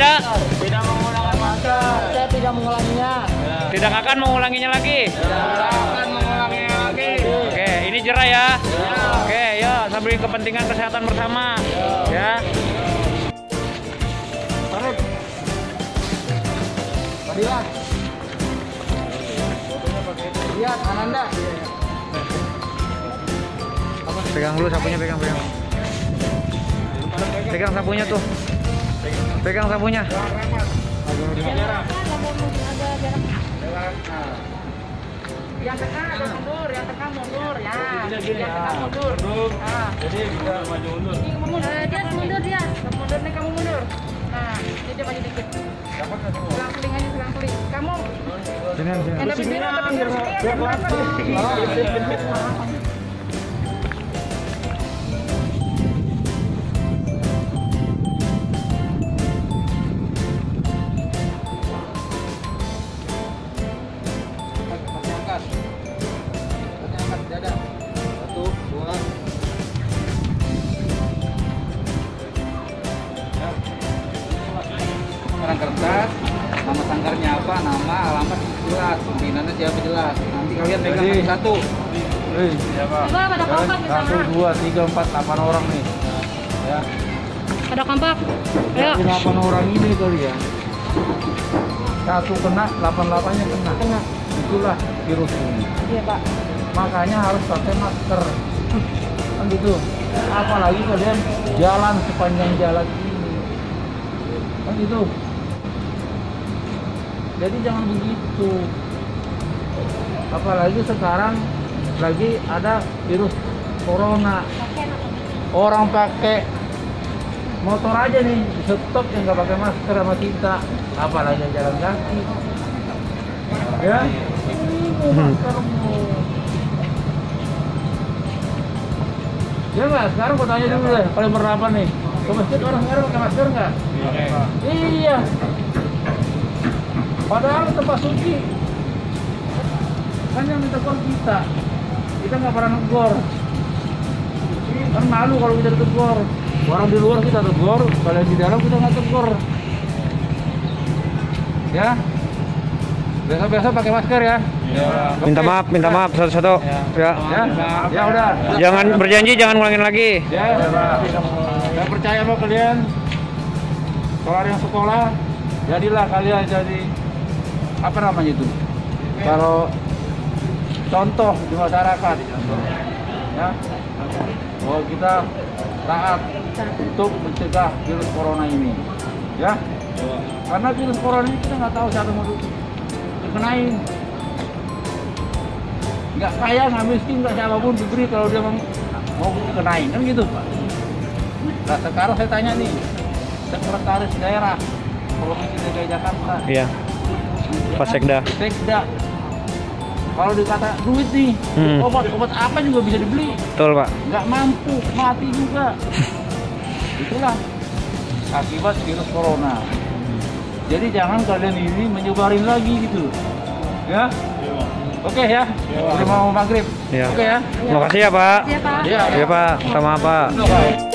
tidak? Tidak menggunakan masker. Saya tidak mengulanginya. Tidak akan mengulanginya lagi. Tidak akan mengulanginya lagi. Oke, ini jerah ya. Oke, ya, sambil kepentingan kesehatan bersama. Ya. Tarik. Padilan. Lihat, Ananda. Pegang dulu sapunya, pegang. Pegang sapunya tuh. Pegang sapunya. Yang tengah ada mundur, yang tengah mundur ya. Yang tengah mundur. Jadi bisa maju mundur. Dia mundur dia. Kamu mundur nih, kamu mundur. Nah, jadi maju dikit. Selang kuling aja, selang kuling. Kamu Sini. yang lebih biru tapi biru sini aja. Angkat dada. 1, 2. Orang kertas, nama sangkarnya apa, nama, alamat jelas, pimpinannya siapa jelas. Nanti kalian pegang satu. Coba pada kompak di sana. 1, 2, 3, 4, 8 orang nih. Ya. Pada kompak. Ayo. 8 orang ini kalian. Satu kena, 8-8-nya kena. Itulah virus ini. Iya, Pak. Makanya harus pakai masker. Kan gitu. Apalagi kalian jalan sepanjang jalan ini. Kan gitu. Jadi jangan begitu. Apalagi sekarang lagi ada virus corona. Orang pakai motor aja nih di stop yang nggak pakai masker sama kita. Apalagi yang jalan kaki. Ya. Maskermu. Ya nggak, sekarang gue tanya dulu deh, paling berapa nih? Ke masjid orang sekarang pakai masker nggak? Iya. Padahal tempat suci. Kan yang ditegur kita nggak pernah negor. Kan malu kalau kita tegur. Orang di luar kita tegur, kalau di dalam kita nggak tegur. Ya. Biasa-biasa pakai masker ya. Minta maaf satu-satu. Ya. Ya udah. Jangan berjanji jangan ngulangin lagi. Ya, saya percaya sama kalian. Kalau ada yang sekolah, jadilah kalian jadi apa namanya itu? Kalau contoh di masyarakat, ya, bahwa kita taat untuk mencegah virus corona ini, ya. Karena virus corona ini kita nggak tahu siapa mau dikenain. Nggak kaya, nggak miskin, nggak siapapun diberi kalau dia mau dikenain, kan gitu, Pak. Nah sekarang saya tanya nih, sekretaris daerah Provinsi DKI Jakarta. Iya. Pak Sekda. Kalau dikata duit nih, obat apa juga bisa dibeli. Betul, Pak. Nggak mampu, mati juga. Itulah akibat virus corona. Jadi jangan kalian ini menyebarin lagi gitu, ya. Oke ya, udah mau maghrib. Iya. Oke ya. Terima kasih ya, Pak. Iya, Pak. Iya, Iya, Pak. Sama Pak.